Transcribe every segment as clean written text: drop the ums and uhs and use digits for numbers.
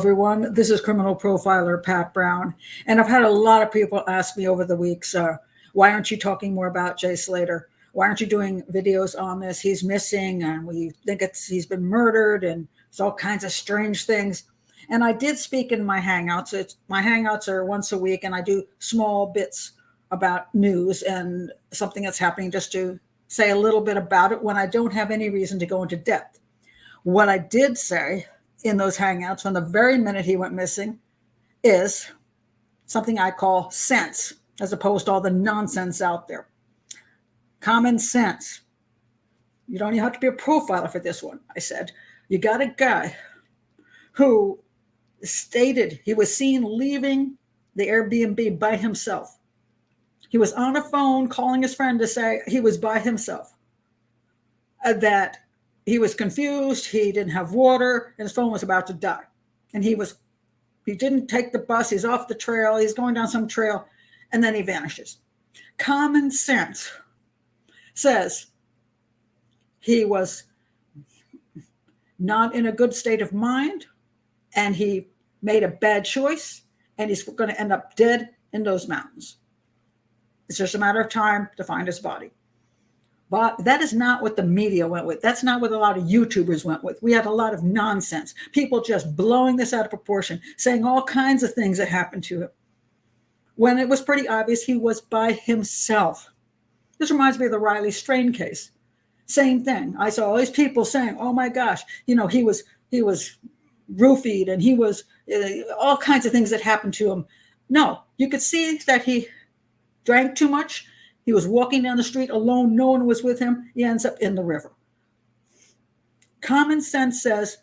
everyone. This is criminal profiler Pat Brown. And I've had a lot of people ask me over the weeks, why aren't you talking more about Jay Slater? Why aren't you doing videos on this? He's missing and we think he's been murdered and it's all kinds of strange things. And I did speak in my Hangouts. My Hangouts are once a week and I do small bits about news and something that's happening just to say a little bit about it when I don't have any reason to go into depth. What I did say in those Hangouts from the very minute he went missing is something I call sense, as opposed to all the nonsense out there. Common sense. You don't even have to be a profiler for this one. I said, you got a guy who stated he was seen leaving the Airbnb by himself. He was on a phone calling his friend to say he was by himself, that he was confused, he didn't have water, and his phone was about to die. And he didn't take the bus, he's off the trail, he's going down some trail, and then he vanishes. Common sense says he was not in a good state of mind, and he made a bad choice, and he's going to end up dead in those mountains. It's just a matter of time to find his body. But that is not what the media went with. That's not what a lot of YouTubers went with. We had a lot of nonsense. People just blowing this out of proportion, saying all kinds of things that happened to him, when it was pretty obvious he was by himself. This reminds me of the Riley Strain case. Same thing. I saw all these people saying, oh my gosh, he was roofied and he was all kinds of things that happened to him. No, you could see that he drank too much. He was walking down the street alone. No one was with him. He ends up in the river. Common sense says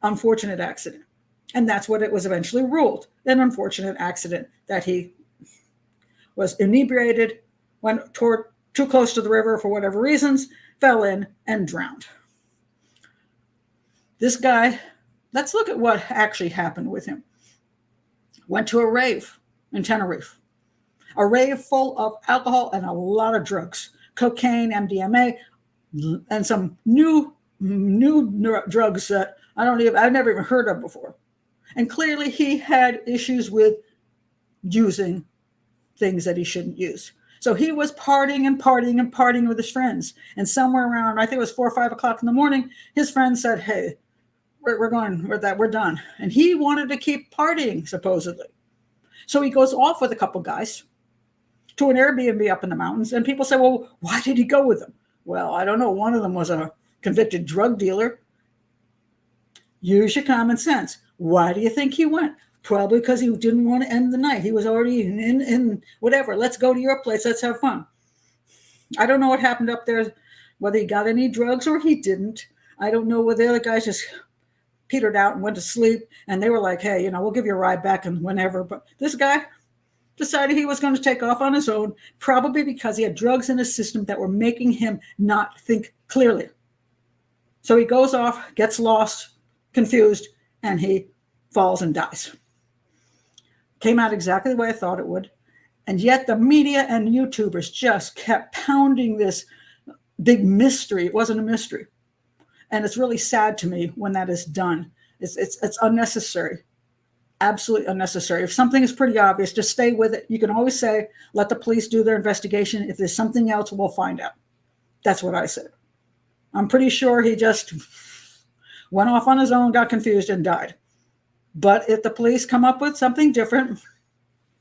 unfortunate accident. And that's what it was eventually ruled. An unfortunate accident, that he was inebriated, went too close to the river for whatever reasons, fell in and drowned. This guy, let's look at what actually happened with him. Went to a rave in Tenerife. A rave full of alcohol and a lot of drugs, cocaine, MDMA, and some new drugs that I've never even heard of before. And clearly he had issues with using things that he shouldn't use. So he was partying with his friends. And somewhere around, I think it was 4 or 5 o'clock in the morning, his friend said, hey, we're done. And he wanted to keep partying, supposedly. So he goes off with a couple guys to an Airbnb up in the mountains. And people say, well, why did he go with them? Well, I don't know. One of them was a convicted drug dealer. Use your common sense. Why do you think he went? Probably because he didn't want to end the night. He was already in whatever. Let's go to your place. Let's have fun. I don't know what happened up there, whether he got any drugs or he didn't. I don't know whether the other guys just petered out and went to sleep. And they were like, hey, we'll give you a ride back and whenever. But this guy decided he was going to take off on his own, probably because he had drugs in his system that were making him not think clearly. So he goes off, gets lost, confused, and he falls and dies. Came out exactly the way I thought it would. And yet the media and YouTubers just kept pounding this big mystery. It wasn't a mystery. And it's really sad to me when that is done. It's unnecessary. Absolutely unnecessary. If something is pretty obvious, just stay with it. You can always say, let the police do their investigation. If there's something else, we'll find out. That's what I said. I'm pretty sure he just went off on his own, got confused, and died. But if the police come up with something different,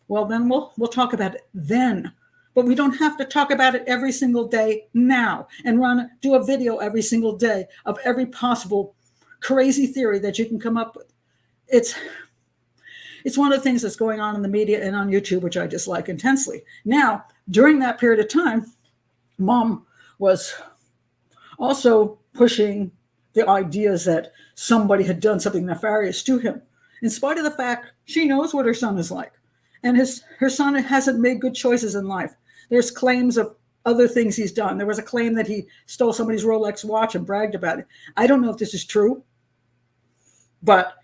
well, then we'll talk about it then. But we don't have to talk about it every single day now and do a video every single day of every possible crazy theory that you can come up with. It's one of the things that's going on in the media and on YouTube, which I dislike intensely. Now, during that period of time, Mom was also pushing the ideas that somebody had done something nefarious to him, in spite of the fact she knows what her son is like. And her son hasn't made good choices in life. There's claims of other things he's done. There was a claim that he stole somebody's Rolex watch and bragged about it. I don't know if this is true, but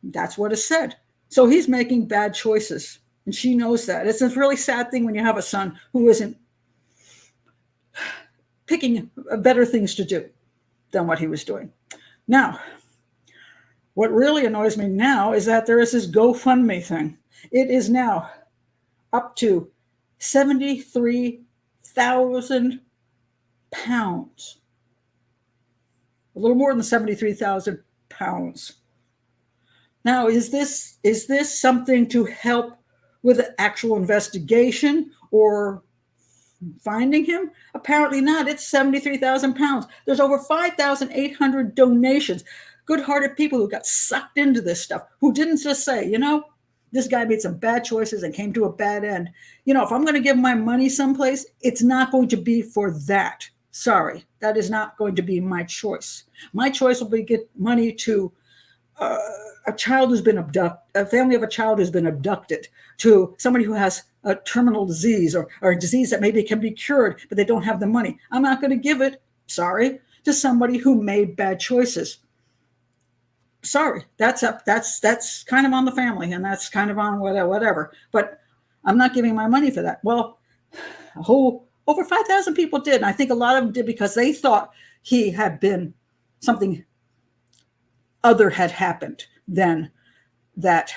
that's what is said. So he's making bad choices, and she knows that. It's a really sad thing when you have a son who isn't picking better things to do than what he was doing. Now, What really annoys me now is that there is this GoFundMe thing. It is now up to 73,000 pounds. A little more than 73,000 pounds. Now, is this something to help with the actual investigation or finding him? Apparently not. It's 73,000 pounds. There's over 5,800 donations. Good-hearted people who got sucked into this stuff, who didn't just say, you know, this guy made some bad choices and came to a bad end. You know, if I'm going to give my money someplace, it's not going to be for that. Sorry, that is not going to be my choice. My choice will be get money to a child who's been abducted, a family of a child who's been abducted, to somebody who has a terminal disease or a disease that maybe can be cured, but they don't have the money. I'm not going to give it, sorry, to somebody who made bad choices. Sorry, that's kind of on the family, and that's kind of on whatever. But I'm not giving my money for that. Well, over 5,000 people did, and I think a lot of them did because they thought he had been something other had happened than that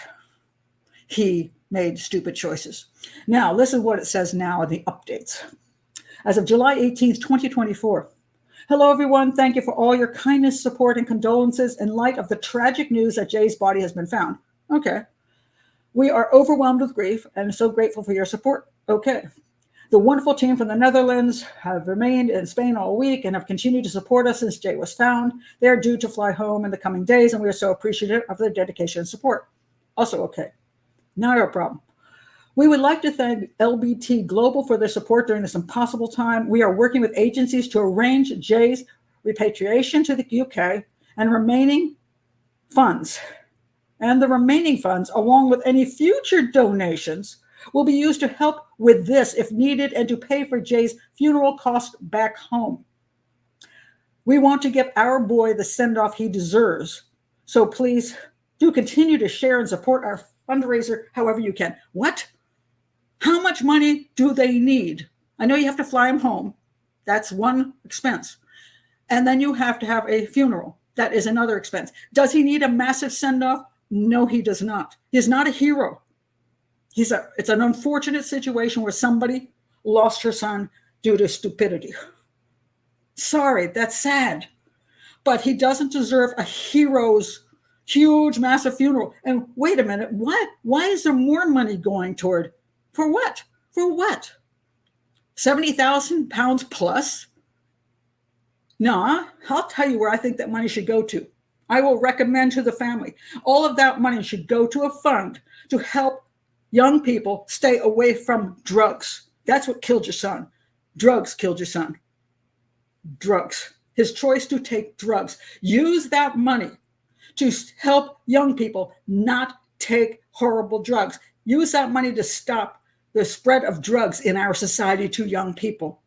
he made stupid choices. Now, listen to what it says now in the updates. As of July 18th, 2024. Hello, everyone. Thank you for all your kindness, support, and condolences in light of the tragic news that Jay's body has been found. Okay. We are overwhelmed with grief and so grateful for your support. Okay. The wonderful team from the Netherlands have remained in Spain all week and have continued to support us since Jay was found. They are due to fly home in the coming days, and we are so appreciative of their dedication and support. Also okay. Not our problem. We would like to thank LBT Global for their support during this impossible time. We are working with agencies to arrange Jay's repatriation to the UK and the remaining funds, along with any future donations, will be used to help with this if needed and to pay for Jay's funeral costs back home. We want to give our boy the send-off he deserves. So please do continue to share and support our fundraiser however you can. What? How much money do they need? I know you have to fly him home. That's one expense. And then you have to have a funeral. That is another expense. Does he need a massive send-off? No, he does not. He's not a hero. It's an unfortunate situation where somebody lost her son due to stupidity. Sorry, that's sad. But he doesn't deserve a hero's huge, massive funeral. And wait a minute, what? Why is there more money going toward? For what? For what? 70,000 pounds plus? No, I'll tell you where I think that money should go to. I will recommend to the family. All of that money should go to a fund to help young people stay away from drugs. That's what killed your son. Drugs killed your son. Drugs. His choice to take drugs. Use that money to help young people not take horrible drugs. Use that money to stop the spread of drugs in our society to young people.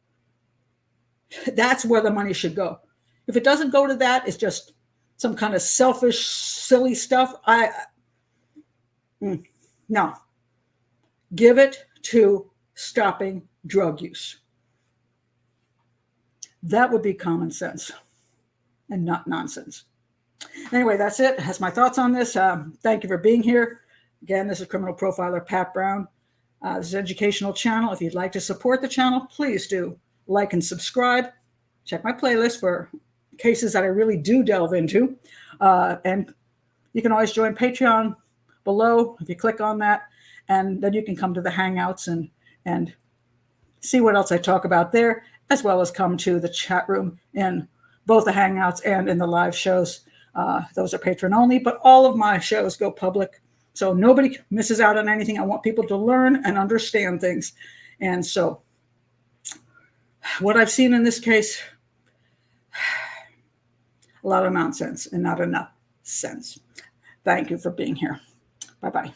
That's where the money should go. If it doesn't go to that, it's just some kind of selfish, silly stuff. No. Give it to stopping drug use. That would be common sense and not nonsense. Anyway, that's it. That's my thoughts on this. Thank you for being here. Again, this is criminal profiler Pat Brown. This is an educational channel. If you'd like to support the channel, please do like and subscribe. Check my playlist for cases that I really do delve into. And you can always join Patreon below if you click on that. And then you can come to the Hangouts and see what else I talk about there, as well as come to the chat room in both the Hangouts and in the live shows. Those are patron only, but all of my shows go public. So nobody misses out on anything. I want people to learn and understand things. And so what I've seen in this case, a lot of nonsense and not enough sense. Thank you for being here. Bye-bye.